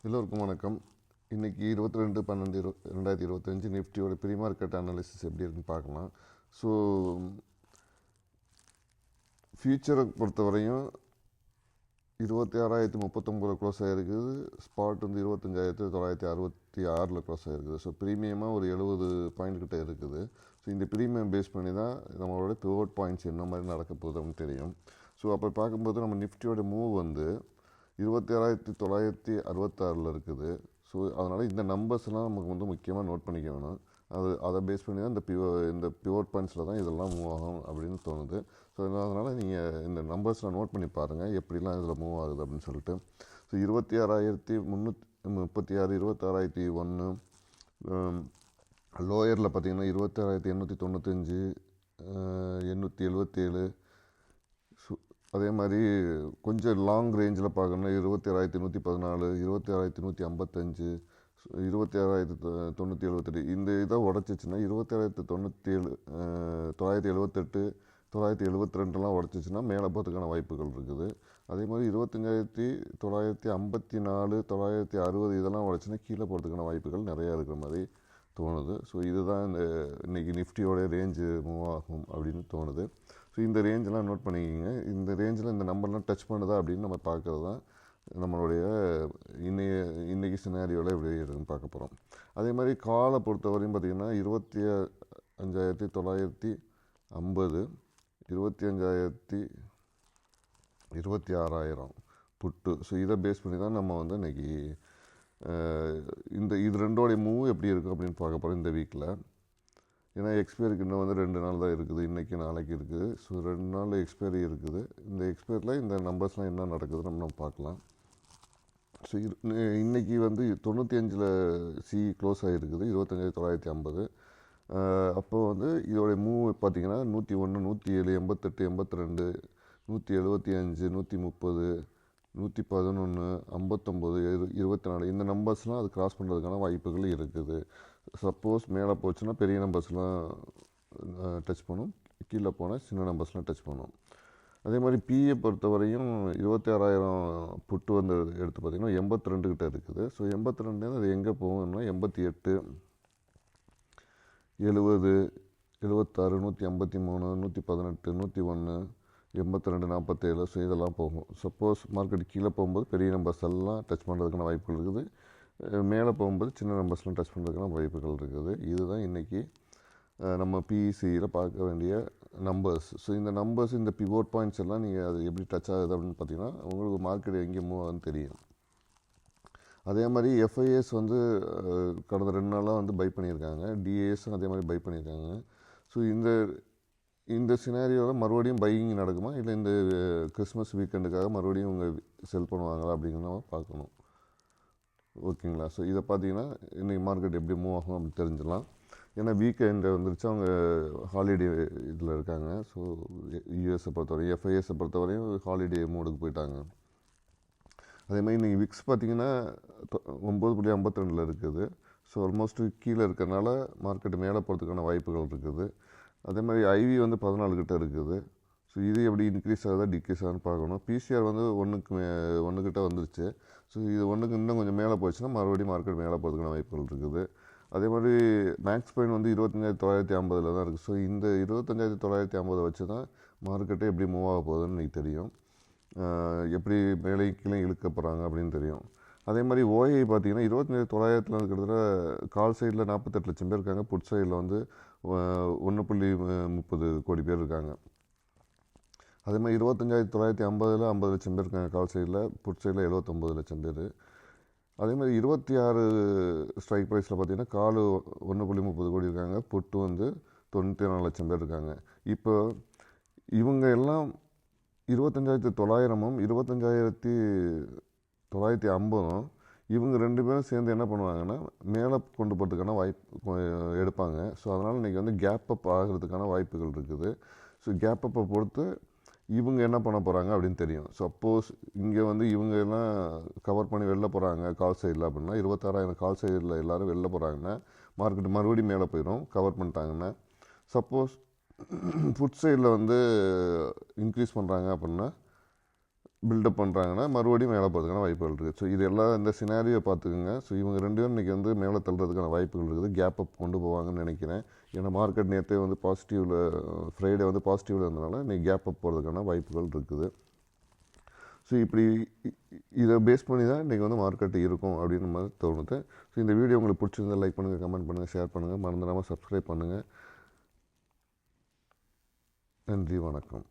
எல்லோருக்கும் வணக்கம். இன்றைக்கி 22/12/2025 நிஃப்டியோட ப்ரீ மார்க்கெட் அனாலிசிஸ் எப்படி இருக்குன்னு பார்க்கலாம். ஸோ ஃபியூச்சரை பொறுத்தவரையும் 26,039 க்ளோஸ் ஆகிருக்குது. ஸ்பாட் வந்து 25,966 க்ளோஸ் ஆகிருக்குது. ஸோ ப்ரீமியமாக ஒரு 70 பாயிண்ட் கிட்ட இருக்குது. ஸோ இந்த ப்ரீமியம் பேஸ் பண்ணி தான் நம்மளோட பிவோட் பாயிண்ட்ஸ் என்ன மாதிரி நடக்க போகுதுன்னு தெரியும். ஸோ அப்போ பார்க்கும்போது நம்ம நிஃப்டியோட மூவ் வந்து 26,966 இருக்குது. ஸோ அதனால் இந்த நம்பர்ஸ்லாம் நமக்கு வந்து முக்கியமாக நோட் பண்ணிக்க வேணும். அதை பேஸ் பண்ணி தான் இந்த பிவோட் பாயிண்ட்ஸில் தான் இதெல்லாம் மூவ் ஆகும் அப்படின்னு தோணுது. ஸோ அதனால் நீங்கள் இந்த நம்பர்ஸ்லாம் நோட் பண்ணி பாருங்கள் எப்படிலாம் இதில் மூவ் ஆகுது அப்படின்னு சொல்லிட்டு. ஸோ 26,336, 26,001, லோயரில் பார்த்தீங்கன்னா 26,895, 877. அதே மாதிரி கொஞ்சம் லாங் ரேஞ்சில் பார்க்கணுன்னா 26,114, 26,155, 26,978. இந்த இதை உடச்சிச்சின்னா 26,978, 972 உடச்சிச்சின்னா மேலே போகிறதுக்கான வாய்ப்புகள் இருக்குது. அதே மாதிரி 25,954, 960 இதெல்லாம் உடச்சின்னா கீழே போகிறதுக்கான வாய்ப்புகள் நிறையா இருக்கிற மாதிரி தோணுது. ஸோ இதுதான் இன்றைக்கி நிஃப்டியோட ரேஞ்சு மூவ் ஆகும் அப்படின்னு தோணுது. ஸோ இந்த ரேஞ்செலாம் நோட் பண்ணிக்கிங்க. இந்த ரேஞ்சில் இந்த நம்பர்லாம் டச் பண்ணுதா அப்படின்னு நம்ம பார்க்குறது தான் நம்மளுடைய இன்றைக்கி சினாரியோவில் எப்படி இருக்குன்னு பார்க்க போகிறோம். அதே மாதிரி காலை பொறுத்தவரையும் பார்த்திங்கன்னா 25,950, 25,26,000 புட்டு. ஸோ இதை பேஸ் பண்ணி தான் நம்ம வந்து இன்றைக்கி இது ரெண்டோடைய மூவ் எப்படி இருக்குது அப்படின்னு பார்க்க போகிறோம் இந்த வீக்கில். ஏன்னா எக்ஸ்பைரிக்கு இன்னும் வந்து 2 நாள் தான் இருக்குது, இன்றைக்கி நாளைக்கு இருக்குது. ஸோ 2 நாள் எக்ஸ்பைரி இருக்குது. இந்த எக்ஸ்பைரியில் இந்த நம்பர்ஸ்லாம் என்ன நடக்குதுன்னு நம்ம பார்க்கலாம். ஸோ இன்றைக்கி வந்து 95 சி க்ளோஸ் ஆகிருக்குது, 25,950. அப்போது வந்து இதோடைய மூவ் பார்த்திங்கன்னா 101, 107, 88, 82, 175, 130, 111, 59, 24 இந்த நம்பர்ஸ்லாம் அது கிராஸ் பண்ணுறதுக்கான வாய்ப்புகள் இருக்குது. சப்போஸ் மேலே போச்சுன்னா பெரிய நம்பர்ஸ்லாம் டச் பண்ணும், கீழே போனால் சின்ன நம்பர்ஸ்லாம் டச் பண்ணும். அதே மாதிரி பிஏ பொறுத்தவரையும் 26,000 புட்டு வந்து எடுத்து பார்த்திங்கன்னா 82 கிட்ட இருக்குது. ஸோ 82 அது எங்கே போகும்னா 88, 70, 76, 153, 118, 101, 82, 47. ஸோ இதெல்லாம் போகும். சப்போஸ் மார்க்கெட் கீழே போகும்போது பெரிய நம்பர்ஸ் எல்லாம் டச் பண்ணுறதுக்கான வாய்ப்புகள் இருக்குது, மேலே போகும்போது சின்ன நம்பர்ஸ்லாம் டச் பண்ணுறதுக்கான வாய்ப்புகள் இருக்குது. இதுதான் இன்றைக்கி நம்ம பிஇசியில் பார்க்க வேண்டிய நம்பர்ஸ். ஸோ இந்த நம்பர்ஸ், இந்த பிவோட் பாயிண்ட்ஸ் எல்லாம் நீங்கள் அது எப்படி டச் ஆகுது அப்படின்னு பார்த்தீங்கன்னா உங்களுக்கு மார்க்கெட் எங்கே மூவ் ஆகுதுன்னு தெரியும். அதே மாதிரி எஃப்ஐஎஸ் வந்து கடந்த 2 நாளாக வந்து பை பண்ணியிருக்காங்க, டிஏஎஸும் அதே மாதிரி பை பண்ணியிருக்காங்க. ஸோ இந்த சினாரியோவில் மறுபடியும் பையிங் நடக்குமா, இல்லை இந்த கிறிஸ்மஸ் வீக்கெண்டுக்காக மறுபடியும் இவங்க செல் பண்ணுவாங்களா அப்படிங்கிறத நம்ம பார்க்கணும். ஓகேங்களா? ஸோ இதை பார்த்தீங்கன்னா இன்றைக்கி மார்க்கெட் எப்படி மூவ் ஆகும் அப்படின்னு தெரிஞ்சிடலாம். ஏன்னா வீக்கெண்டு வந்துருச்சு, அவங்க ஹாலிடே இதில் இருக்காங்க. ஸோ யூஎஸை பொறுத்தவரையும், எஃப்ஐஎஸை பொறுத்தவரையும் ஹாலிடே மூடுக்கு போயிட்டாங்க. அதே மாதிரி இன்றைக்கி விக்ஸ் பார்த்திங்கன்னா 9.52 இருக்குது. ஸோ ஆல்மோஸ்ட் கீழே இருக்கிறனால மார்க்கெட் மேலே போகிறதுக்கான வாய்ப்புகள் இருக்குது. அதே மாதிரி ஐவி வந்து 14 கிட்ட இருக்குது. ஸோ இது எப்படி இன்க்ரீஸ் ஆகுதா டிக்ரீஸ் ஆகுதுன்னு பார்க்கணும். பிசிஆர் வந்து 1 கிட்ட வந்துருச்சு. ஸோ இது 1க்கு இன்னும் கொஞ்சம் மேலே போச்சுன்னா மறுபடியும் மார்க்கெட் மேலே போகிறதுக்கான வாய்ப்புகள் இருக்குது. அதே மாதிரி மேக்ஸ் பாயிண்ட் வந்து 25,950 தான் இருக்குது. ஸோ இந்த 25,950 வச்சு தான் மார்க்கெட்டே எப்படி மூவ் ஆக போகுதுன்னு எனக்கு தெரியும், எப்படி மேலே கீழே இழுக்க போகிறாங்க அப்படின்னு தெரியும். அதே மாதிரி ஓஐ பார்த்திங்கன்னா 25,900 கிட்டத்தட்ட கால் சைடில் 48 லட்சம் பேர் இருக்காங்க, புட் சைடில் வந்து 1.30 கோடி பேர் இருக்காங்க. அதே மாதிரி 25,950 50 லட்சம் பேர் இருக்காங்க கால் சைடில், புட் சைடில் 79 லட்சம் பேர். அதே மாதிரி 26 ஸ்ட்ரைக் ப்ரைஸில் பார்த்திங்கன்னா கால் 1.30 கோடி இருக்காங்க, புட்டு வந்து 94 லட்சம் பேர் இருக்காங்க. இப்போ இவங்க எல்லாம் 25,900ம் 25,950ம் இவங்க 2 பேரும் சேர்ந்து என்ன பண்ணுவாங்கன்னா மேலே கொண்டு போகிறதுக்கான வாய்ப்பு எடுப்பாங்க. ஸோ அதனால் இன்றைக்கி வந்து கேப் அப் ஆகிறதுக்கான வாய்ப்புகள் இருக்குது. ஸோ கேப் அப்பை பொறுத்து இவங்க என்ன பண்ண போகிறாங்க அப்படின்னு தெரியும். சப்போஸ் இங்கே வந்து இவங்க எல்லாம் கவர் பண்ணி வெளில போகிறாங்க கால் சைடில் அப்படின்னா 26,000 கால் சைடில் எல்லோரும் வெளில போகிறாங்கன்னா மார்க்கெட் மறுபடியும் மேலே போயிடும் கவர் பண்ணிட்டாங்கன்னா. சப்போஸ் ஃபுட் சைடில் வந்து இன்க்ரீஸ் பண்ணுறாங்க அப்படின்னா பில்டப் பண்ணுறாங்கன்னா மறுபடியும் மேலே போகிறதுக்கான வாய்ப்புகள் இருக்குது. ஸோ இது எல்லாம் இந்த சினாரியோ பார்த்துக்குங்க. ஸோ இவங்க 2 பேரும் இன்றைக்கி வந்து மேலே தள்ளுறதுக்கான வாய்ப்புகள் இருக்குது. கேப் அப் கொண்டு போவாங்கன்னு நினைக்கிறேன். ஏன்னா மார்க்கெட் நேற்றே வந்து பாசிட்டிவில், ஃப்ரைடே வந்து பாசிட்டிவில் இருந்தனால இன்றைக்கி கேப் அப் போகிறதுக்கான வாய்ப்புகள் இருக்குது. ஸோ இப்படி இதை பேஸ் பண்ணி தான் இன்றைக்கி வந்து மார்க்கெட் இருக்கும் அப்படின்ற மாதிரி தோணுது. ஸோ இந்த வீடியோ உங்களுக்கு பிடிச்சிருந்தா லைக் பண்ணுங்கள், கமெண்ட் பண்ணுங்கள், ஷேர் பண்ணுங்கள், மறந்துடாமல் சப்ஸ்கிரைப் பண்ணுங்கள். நன்றி, வணக்கம்.